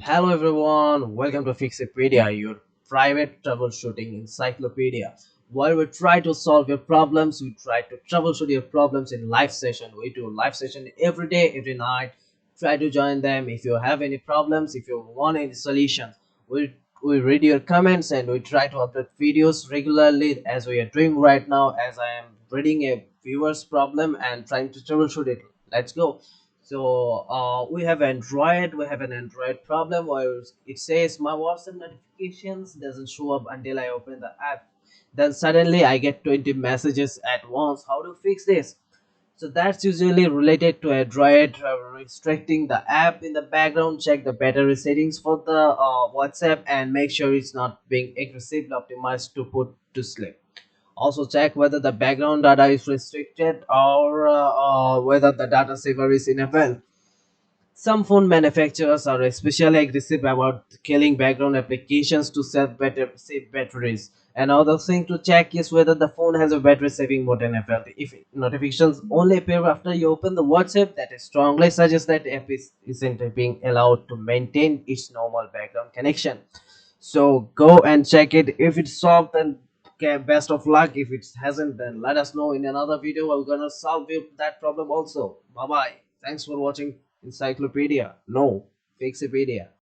Hello everyone, welcome to Fixyypedia, your private troubleshooting encyclopedia, where we try to solve your problems, we try to troubleshoot your problems in live session. We do live session every day, every night. Try to join them if you have any problems, if you want any solutions. We read your comments and we try to upload videos regularly as we are doing right now, as I am reading a viewer's problem and trying to troubleshoot it. Let's go. So we have an Android problem where it says my WhatsApp notifications doesn't show up until I open the app. Then suddenly I get 20 messages at once. How to fix this? So that's usually related to Android restricting the app in the background. Check the battery settings for the WhatsApp and make sure it's not being aggressively optimized to put to sleep. Also check whether the background data is restricted or whether the data saver is enabled. Some phone manufacturers are especially aggressive about killing background applications to save batteries. Another thing to check is whether the phone has a battery saving mode enabled. If notifications only appear after you open the WhatsApp, that strongly suggests that the app isn't being allowed to maintain its normal background connection. So go and check it. If it's solved, then okay, best of luck. If it hasn't, then let us know in another video. We're gonna solve that problem also. Bye bye. Thanks for watching Encyclopedia. No, Fixyypedia.